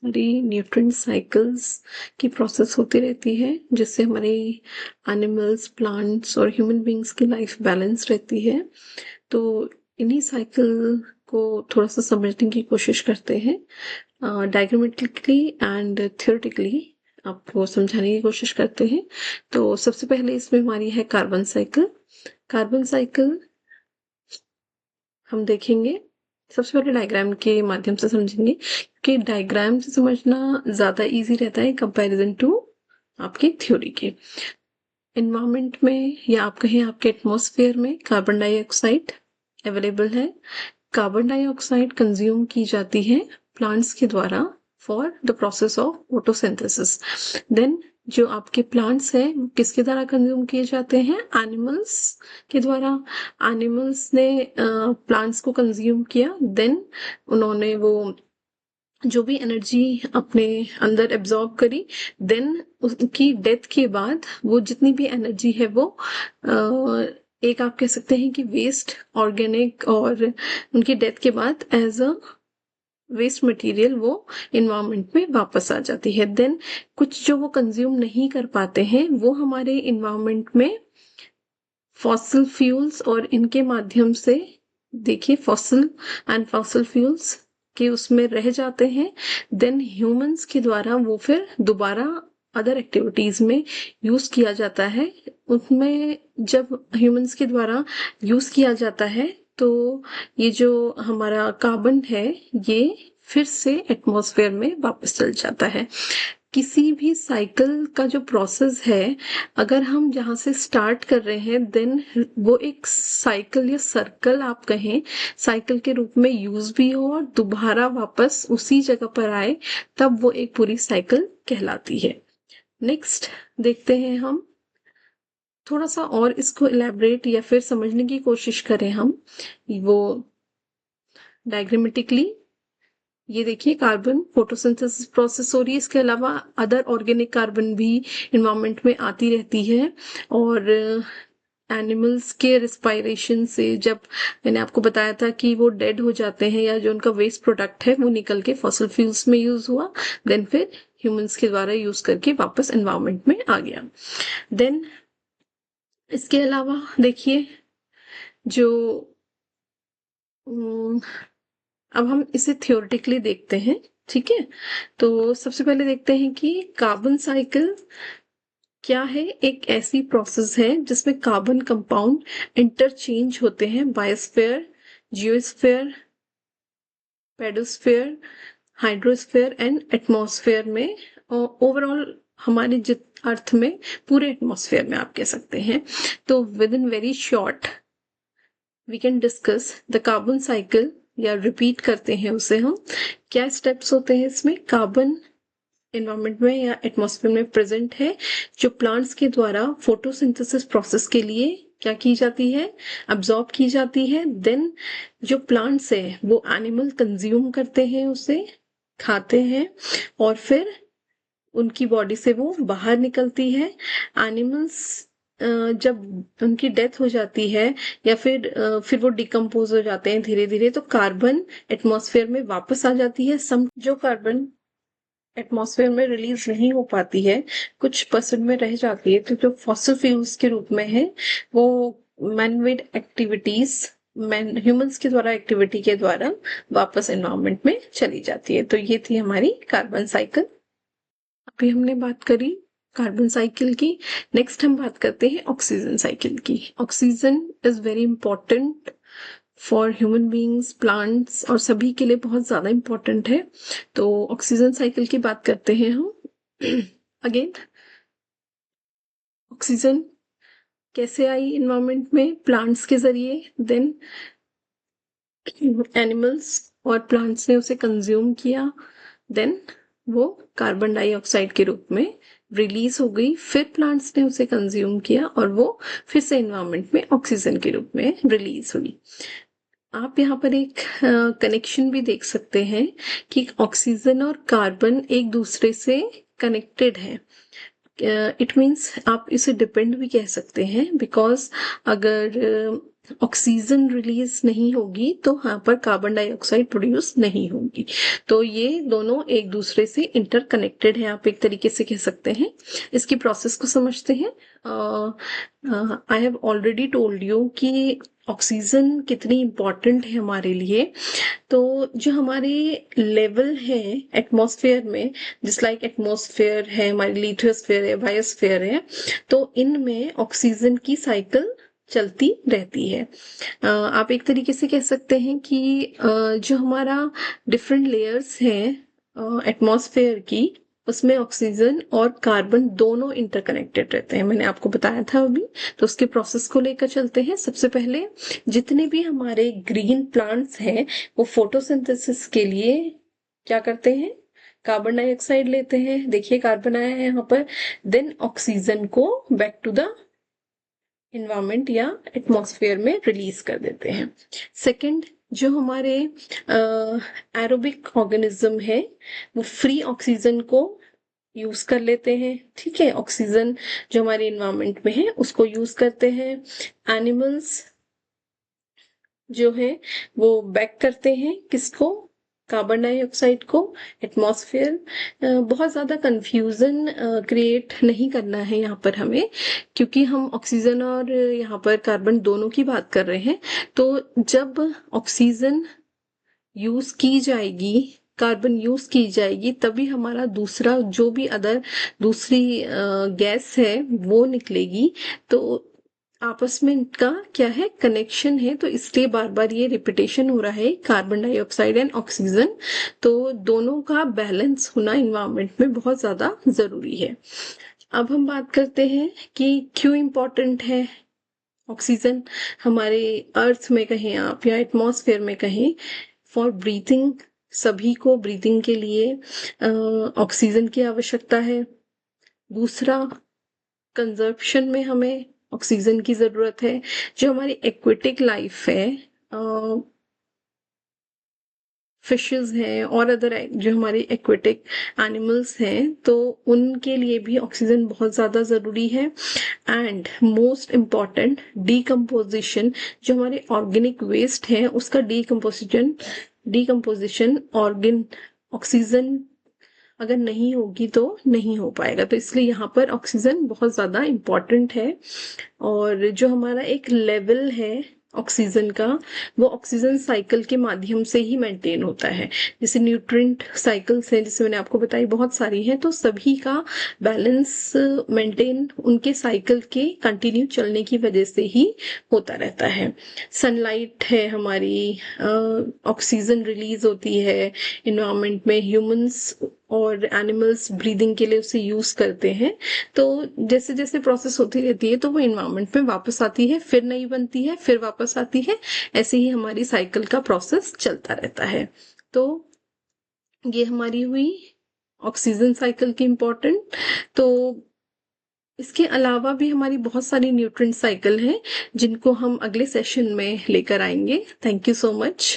सारी nutrient cycles की process होती रहती है, जिससे हमारे एनिमल्स, प्लांट्स और ह्यूमन बींग्स की लाइफ बैलेंस रहती है। तो इन्हीं साइकिल को थोड़ा सा समझने की कोशिश करते हैं, डायग्रामेटिकली एंड थियोरेटिकली आपको समझाने की कोशिश करते हैं। तो सबसे पहले इसमें हमारी है कार्बन साइकिल। कार्बन साइकिल हम देखेंगे, सबसे पहले डायग्राम के माध्यम से समझेंगे, कि डायग्राम से समझना ज़्यादा इजी रहता है कंपैरिजन टू आपकी थ्योरी के। एनवायरनमेंट में या आप कहें आपके एटमॉस्फेयर में कार्बन डाइऑक्साइड अवेलेबल है। कार्बन डाइऑक्साइड कंज्यूम की जाती है प्लांट्स के द्वारा for the process of photosynthesis. Then जो आपके प्लांट्स हैं वो किसके द्वारा कंज्यूम किए जाते हैं? एनिमल्स के द्वारा। एनिमल्स ने प्लांट्स को कंज्यूम किया, देन उन्होंने वो जो भी एनर्जी अपने अंदर एब्जॉर्ब करी, देन उनकी डेथ के बाद वो जितनी भी एनर्जी है वो एक आप कह सकते हैं कि वेस्ट ऑर्गेनिक, और उनकी डेथ के बाद एज अ वेस्ट मटेरियल वो इन्वायरमेंट में वापस आ जाती है। देन कुछ जो वो कंज्यूम नहीं कर पाते हैं वो हमारे इन्वायरमेंट में फॉसिल फ्यूल्स और इनके माध्यम से, देखिए फॉसिल एंड फॉसिल फ्यूल्स के उसमें रह जाते हैं। देन ह्यूमंस के द्वारा वो फिर दोबारा अदर एक्टिविटीज में यूज किया जाता है। उसमें जब ह्यूमंस के द्वारा यूज किया जाता है तो ये जो हमारा कार्बन है ये फिर से एटमॉस्फेयर में वापस चल जाता है। किसी भी साइकिल का जो प्रोसेस है, अगर हम जहाँ से स्टार्ट कर रहे हैं देन वो एक साइकिल या सर्कल आप कहें, साइकिल के रूप में यूज भी हो और दोबारा वापस उसी जगह पर आए, तब वो एक पूरी साइकिल कहलाती है। नेक्स्ट देखते हैं हम थोड़ा सा और इसको इलेबरेट या फिर समझने की कोशिश करें हम वो डायग्रामेटिकली। ये देखिए कार्बन फोटोसिंथेसिस प्रोसेस हो रही है, इसके अलावा अदर ऑर्गेनिक कार्बन भी इन्वायरमेंट में आती रहती है। और एनिमल्स के रिस्पायरेशन से, जब मैंने आपको बताया था कि वो डेड हो जाते हैं या जो उनका वेस्ट प्रोडक्ट है वो निकल के फॉसिल फ्यूल्स में यूज हुआ, देन फिर ह्यूमंस के द्वारा यूज करके वापस एनवायरमेंट में आ गया। देन इसके अलावा देखिए जो अब हम इसे थियोरेटिकली देखते हैं, ठीक है। तो सबसे पहले देखते हैं कि कार्बन साइकिल क्या है। एक ऐसी प्रोसेस है जिसमें कार्बन कंपाउंड इंटरचेंज होते हैं biosphere, geosphere, pedosphere, hydrosphere and atmosphere में, और ओवरऑल हमारे जित अर्थ में पूरे एटमॉस्फेयर में आप कह सकते हैं। तो within very short we can discuss the carbon cycle, या रिपीट करते हैं उसे हम। क्या स्टेप्स होते हैं इसमें? कार्बन एनवायरनमेंट में या एटमॉस्फेयर में प्रेजेंट है, जो प्लांट्स के द्वारा फोटोसिंथेसिस प्रोसेस के लिए क्या की जाती है? अब्सॉर्ब की जाती है। देन जो प्लांट्स है वो एनिमल कंज्यूम करते हैं, उसे खाते हैं, और फिर उनकी बॉडी से वो बाहर निकलती है। एनिमल्स जब उनकी डेथ हो जाती है या फिर वो डिकम्पोज हो जाते हैं धीरे धीरे, तो कार्बन एटमॉस्फेयर में वापस आ जाती है। सम जो कार्बन एटमॉस्फेयर में रिलीज नहीं हो पाती है, कुछ परसेंट में रह जाती है, तो जो फॉसिल फ्यूल्स के रूप में है वो मैनमेड एक्टिविटीज, ह्यूमंस के द्वारा एक्टिविटी के द्वारा वापस एनवायरनमेंट में चली जाती है। तो ये थी हमारी कार्बन साइकिल। अभी हमने बात करी कार्बन साइकिल की। नेक्स्ट हम बात करते हैं ऑक्सीजन साइकिल की। Oxygen is very important for human beings, plants, और सभी के लिए बहुत ज्यादा इंपॉर्टेंट है। तो ऑक्सीजन साइकिल की बात करते हैं हम। अगेन ऑक्सीजन कैसे आई इन्वायरमेंट में? प्लांट्स के जरिए। देन एनिमल्स और प्लांट्स ने उसे कंज्यूम किया, देन वो कार्बन डाइऑक्साइड के रूप में रिलीज हो गई, फिर प्लांट्स ने उसे कंज्यूम किया और वो फिर से एनवायरनमेंट में ऑक्सीजन के रूप में रिलीज हुई। आप यहाँ पर एक कनेक्शन भी देख सकते हैं कि ऑक्सीजन और कार्बन एक दूसरे से कनेक्टेड है। इट मीन्स आप इसे डिपेंड भी कह सकते हैं, बिकॉज अगर ऑक्सीजन रिलीज नहीं होगी तो यहाँ पर कार्बन डाइऑक्साइड प्रोड्यूस नहीं होगी। तो ये दोनों एक दूसरे से इंटरकनेक्टेड है, आप एक तरीके से कह सकते हैं। इसकी प्रोसेस को समझते हैं। I have already told you कि ऑक्सीजन कितनी इम्पोर्टेंट है हमारे लिए। तो जो हमारे लेवल है एटमॉस्फेयर में, जिस लाइक एटमॉस्फेयर है, हमारी लिथोस्फेयर है, बायोस्फेयर है, तो इनमें ऑक्सीजन की साइकिल चलती रहती है। आप एक तरीके से कह सकते हैं कि जो हमारा डिफरेंट लेयर्स हैं एटमॉस्फेयर की, उसमें ऑक्सीजन और कार्बन दोनों इंटरकनेक्टेड रहते हैं, मैंने आपको बताया था अभी। तो उसके प्रोसेस को लेकर चलते हैं। सबसे पहले जितने भी हमारे ग्रीन प्लांट्स हैं वो फोटोसिंथेसिस के लिए क्या करते हैं, कार्बन डाइऑक्साइड लेते हैं, देखिए कार्बन आया है यहाँ पर, देन ऑक्सीजन को बैक टू द इन्वायरमेंट या एटमॉस्फेयर में रिलीज कर देते हैं। सेकंड, जो हमारे एरोबिक ऑर्गेनिज्म है वो फ्री ऑक्सीजन को यूज कर लेते हैं, ठीक है। ऑक्सीजन जो हमारे इन्वायरमेंट में है उसको यूज करते हैं। एनिमल्स जो है वो बैक करते हैं किसको, कार्बन डाइऑक्साइड को एटमॉस्फेयर। बहुत ज़्यादा कंफ्यूजन क्रिएट नहीं करना है यहाँ पर हमें, क्योंकि हम ऑक्सीजन और यहाँ पर कार्बन दोनों की बात कर रहे हैं। तो जब ऑक्सीजन यूज की जाएगी, कार्बन यूज की जाएगी, तभी हमारा दूसरा जो भी अदर दूसरी गैस है वो निकलेगी। तो आपस में इनका क्या है, कनेक्शन है। तो इसलिए बार बार ये रिपीटेशन हो रहा है, कार्बन डाइऑक्साइड एंड ऑक्सीजन। तो दोनों का बैलेंस होना इन्वायरमेंट में बहुत ज्यादा जरूरी है। अब हम बात करते हैं कि क्यों इम्पोर्टेंट है ऑक्सीजन हमारे अर्थ में कहें आप या एटमॉस्फेयर में कहें, फॉर ब्रीथिंग। सभी को ब्रीथिंग के लिए ऑक्सीजन की आवश्यकता है। दूसरा, कंजर्प्शन में हमें ऑक्सीजन की जरूरत है। जो हमारी एक्वेटिक लाइफ है, फिशेस हैं और अदर जो हमारे एक्वेटिक एनिमल्स हैं, तो उनके लिए भी ऑक्सीजन बहुत ज़्यादा ज़रूरी है। एंड मोस्ट इम्पॉर्टेंट, डीकम्पोजिशन, जो हमारे ऑर्गेनिक वेस्ट है उसका डीकम्पोजिशन ऑर्गेन ऑक्सीजन अगर नहीं होगी तो नहीं हो पाएगा। तो इसलिए यहाँ पर ऑक्सीजन बहुत ज़्यादा इम्पॉर्टेंट है। और जो हमारा एक लेवल है ऑक्सीजन का, वो ऑक्सीजन साइकिल के माध्यम से ही मेंटेन होता है। जैसे न्यूट्रिएंट साइकिल्स हैं, जैसे मैंने आपको बताई बहुत सारी हैं, तो सभी का बैलेंस मेंटेन उनके साइकिल के कंटिन्यू चलने की वजह से ही होता रहता है। सनलाइट है हमारी, ऑक्सीजन रिलीज होती है इन्वायरमेंट में, ह्यूमंस और एनिमल्स ब्रीदिंग के लिए उसे यूज करते हैं। तो जैसे जैसे प्रोसेस होती रहती है तो वो इन्वायरमेंट में वापस आती है, फिर नई बनती है, फिर वापस आती है। ऐसे ही हमारी साइकिल का प्रोसेस चलता रहता है। तो ये हमारी हुई ऑक्सीजन साइकिल की इम्पोर्टेंट। तो इसके अलावा भी हमारी बहुत सारी न्यूट्रिएंट साइकिल हैं जिनको हम अगले सेशन में लेकर आएंगे। Thank you so much.